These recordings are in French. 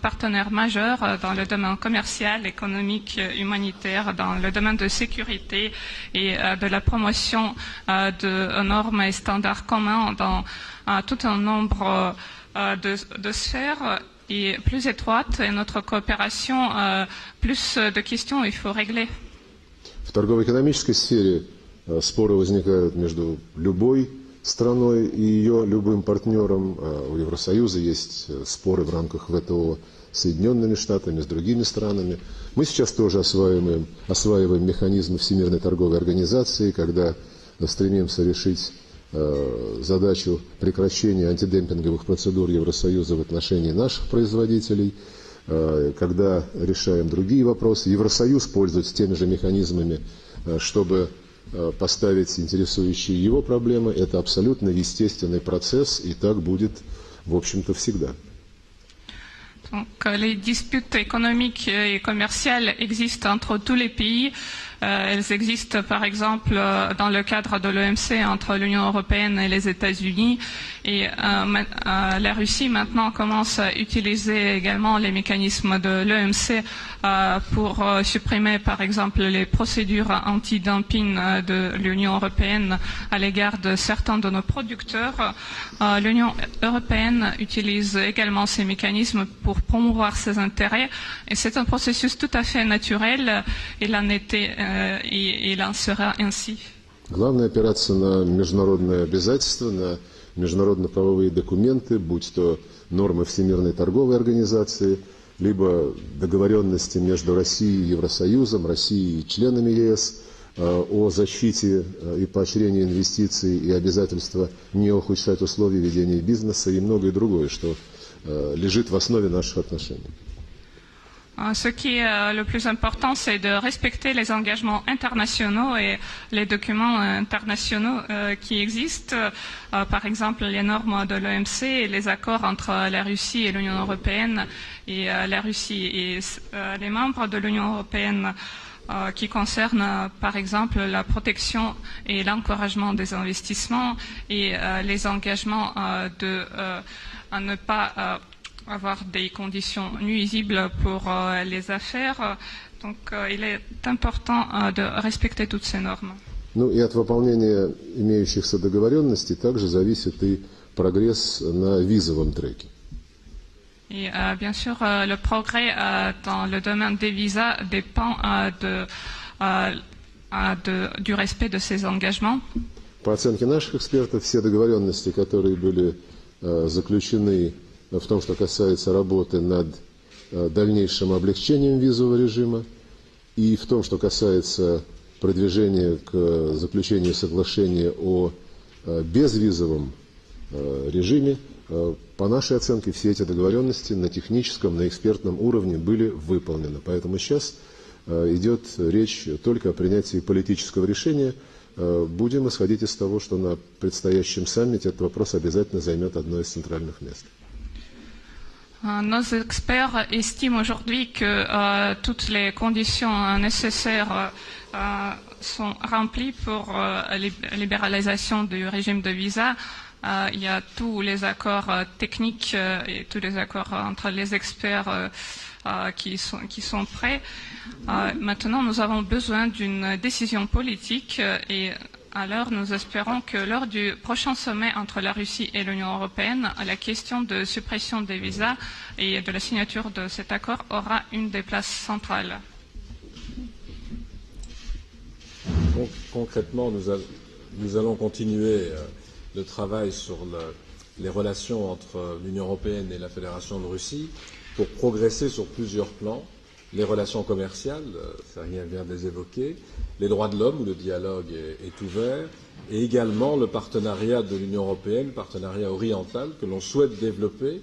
partenaire majeur dans le domaine commercial, économique, humanitaire, dans le domaine de sécurité et de la promotion de normes et standards communs dans tout un nombre de sphères et plus étroites, et notre coopération, plus de questions il faut régler. В торгово-экономической сфере споры возникают между любой страной и ее любым партнером. У Евросоюза есть споры в рамках ВТО с Соединенными Штатами, с другими странами. Мы сейчас тоже осваиваем механизмы Всемирной торговой организации, когда стремимся решить задачу прекращения антидемпинговых процедур Евросоюза в отношении наших производителей. Когда решаем другие вопросы, Евросоюз пользуется теми же механизмами, чтобы поставить интересующие его проблемы. Это абсолютно естественный процесс, и так будет, в общем-то, всегда. Donc, les disputes économiques et commerciales existent entre tous les pays. Elles existent par exemple dans le cadre de l'OMC entre l'Union européenne et les États-Unis. Et la Russie maintenant commence à utiliser également les mécanismes de l'OMC pour supprimer par exemple les procédures anti-dumping de l'Union européenne à l'égard de certains de nos producteurs. L'Union européenne utilise également ces mécanismes pour promouvoir ses intérêts. Et c'est un processus tout à fait naturel. Il en était и il en sera ainsi. Главное опираться на международные обязательства, на международно-правовые документы, будь то нормы Всемирной торговой организации, либо договоренности между Россией и Евросоюзом, Россией и членами ЕС о защите и поощрении инвестиций и обязательства не ухудшать условия ведения бизнеса и многое другое, что лежит в основе наших отношений. Ce qui est le plus important, c'est de respecter les engagements internationaux et les documents internationaux qui existent. Par exemple, les normes de l'OMC et les accords entre la Russie et l'Union européenne et la Russie et les membres de l'Union européenne qui concernent, par exemple, la protection et l'encouragement des investissements et les engagements à ne pas avoir des conditions nuisibles pour les affaires. Donc, il est important de respecter toutes ces normes. Ну и от выполнения имеющихся договоренностей также зависит и прогресс на визовом треке. Et bien sûr, le progrès dans le domaine des visas dépend du respect de ces engagements. По оценке наших экспертов, все договоренности, которые были заключены в том, что касается работы над дальнейшим облегчением визового режима, и в том, что касается продвижения к заключению соглашения о безвизовом режиме, по нашей оценке все эти договоренности на техническом, на экспертном уровне были выполнены. Поэтому сейчас идет речь только о принятии политического решения. Будем исходить из того, что на предстоящем саммите этот вопрос обязательно займет одно из центральных мест. Nos experts estiment aujourd'hui que toutes les conditions nécessaires sont remplies pour la libéralisation du régime de visa. Il y a tous les accords techniques et tous les accords entre les experts qui sont prêts. Maintenant, nous avons besoin d'une décision politique et alors nous espérons que lors du prochain sommet entre la Russie et l'Union européenne, la question de suppression des visas et de la signature de cet accord aura une des places centrales. Concrètement, nous allons continuer le travail sur les relations entre l'Union européenne et la Fédération de Russie pour progresser sur plusieurs plans. Les relations commerciales, Ferien vient de les évoquer, les droits de l'homme, où le dialogue est ouvert, et également le partenariat de l'Union européenne, partenariat oriental, que l'on souhaite développer,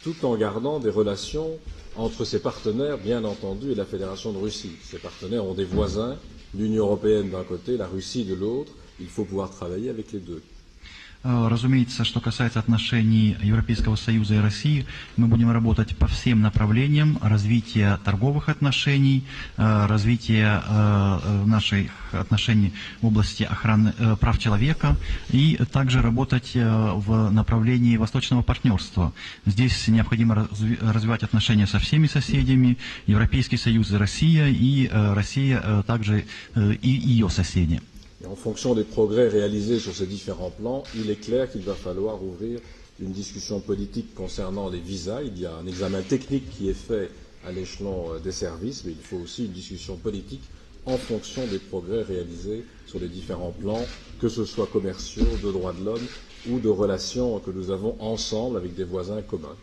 tout en gardant des relations entre ses partenaires, bien entendu, et la Fédération de Russie. Ces partenaires ont des voisins, l'Union européenne d'un côté, la Russie de l'autre. Il faut pouvoir travailler avec les deux. Разумеется, что касается отношений Европейского Союза и России, мы будем работать по всем направлениям развития торговых отношений, развития наших отношений в области охраны прав человека и также работать в направлении восточного партнерства. Здесь необходимо развивать отношения со всеми соседями, Европейский Союз и Россия также и ее соседи. Et en fonction des progrès réalisés sur ces différents plans, il est clair qu'il va falloir ouvrir une discussion politique concernant les visas. Il y a un examen technique qui est fait à l'échelon des services, mais il faut aussi une discussion politique en fonction des progrès réalisés sur les différents plans, que ce soit commerciaux, de droits de l'homme ou de relations que nous avons ensemble avec des voisins communs.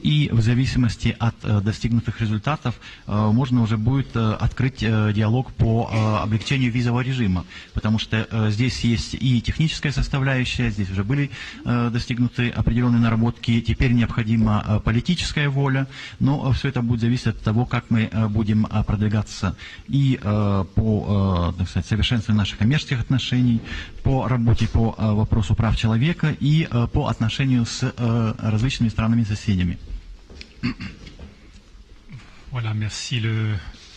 И в зависимости от достигнутых результатов можно уже будет открыть диалог по облегчению визового режима, потому что здесь есть и техническая составляющая, здесь уже были достигнуты определенные наработки, теперь необходима политическая воля, но все это будет зависеть от того, как мы будем продвигаться и по, так сказать, совершенствованию наших коммерческих отношений, по работе по вопросу прав человека и по отношению с различными странами-соседями. Voilà, merci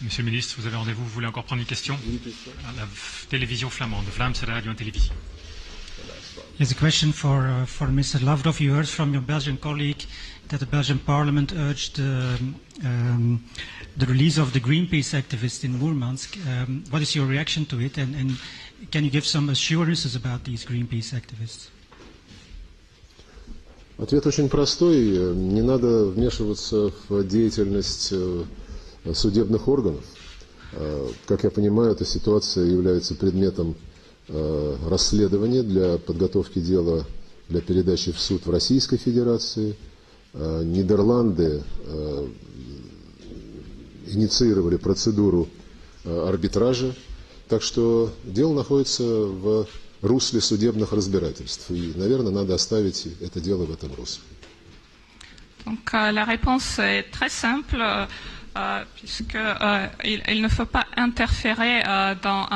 Monsieur le Ministre. Vous avez rendez-vous, vous voulez encore prendre une question? La télévision flamande, Vlaamse Radio en télévisie. Yes, a question for Mr. Lavdov. You heard from your Belgian colleague that the Belgian Parliament urged the release of the Greenpeace activists in Murmansk. What is your reaction to it, and can you give some assurances about these Greenpeace activists? Ответ очень простой. Не надо вмешиваться в деятельность судебных органов. Как я понимаю, эта ситуация является предметом расследования для подготовки дела для передачи в суд в Российской Федерации. Нидерланды инициировали процедуру арбитража, так что дело находится в русле судебных разбирательств. И, наверное, надо оставить это дело в этом русле. Donc, la réponse est très simple, puisqu'il ne faut pas interférer dans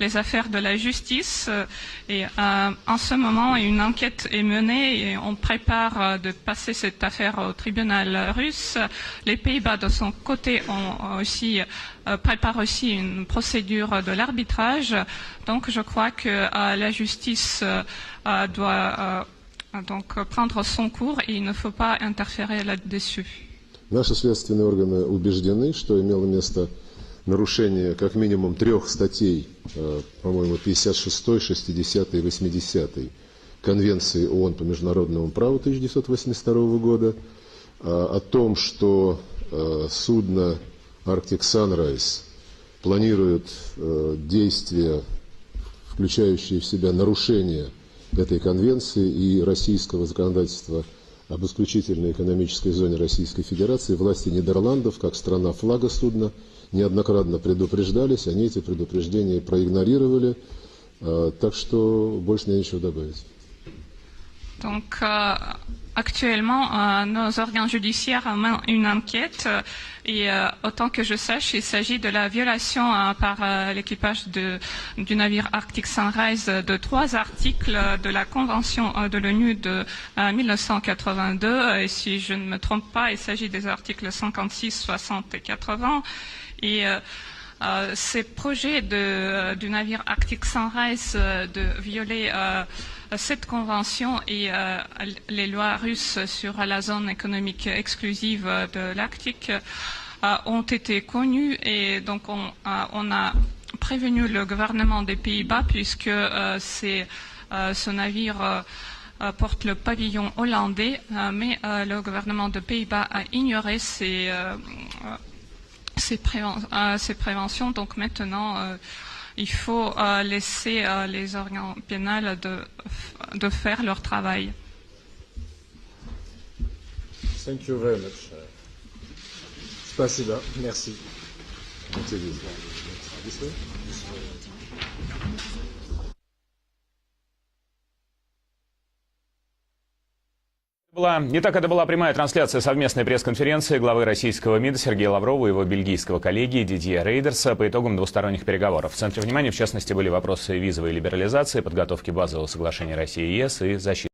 les affaires de la justice. Et en ce moment, une enquête est menée et on prépare de passer cette affaire au tribunal russe. Les Pays-Bas, de son côté, préparent aussi une procédure de l'arbitrage. Donc, je crois que la justice doit donc prendre son cours et il ne faut pas interférer là-dessus. Наши следственные органы убеждены, что имело место нарушение как минимум 3 статей, по-моему, 56, 60 и 80 Конвенции ООН по международному праву 1982 года, о том, что судно Arctic Sunrise планирует действия, включающие в себя нарушение этой конвенции и российского законодательства об исключительной экономической зоне Российской Федерации. Власти Нидерландов, как страна флага судна, неоднократно предупреждались, они эти предупреждения проигнорировали, так что больше мне нечего добавить. Donc, actuellement, nos organes judiciaires mènent une enquête et autant que je sache, il s'agit de la violation par l'équipage du navire Arctic Sunrise de 3 articles de la Convention de l'ONU de 1982. Et si je ne me trompe pas, il s'agit des articles 56, 60 et 80. Et ces projets du navire Arctic Sunrise de violer cette convention et les lois russes sur la zone économique exclusive de l'Arctique ont été connues et donc on a prévenu le gouvernement des Pays-Bas puisque ce navire porte le pavillon hollandais, mais le gouvernement des Pays-Bas a ignoré ces préventions. Donc maintenant, il faut laisser les organes pénals de faire leur travail. Thank you very much. Spasiba. Merci. Итак, это была прямая трансляция совместной пресс-конференции главы российского МИДа Сергея Лаврова и его бельгийского коллеги Дидье Рейдерса по итогам двусторонних переговоров. В центре внимания, в частности, были вопросы визовой либерализации, подготовки базового соглашения России и ЕС и защиты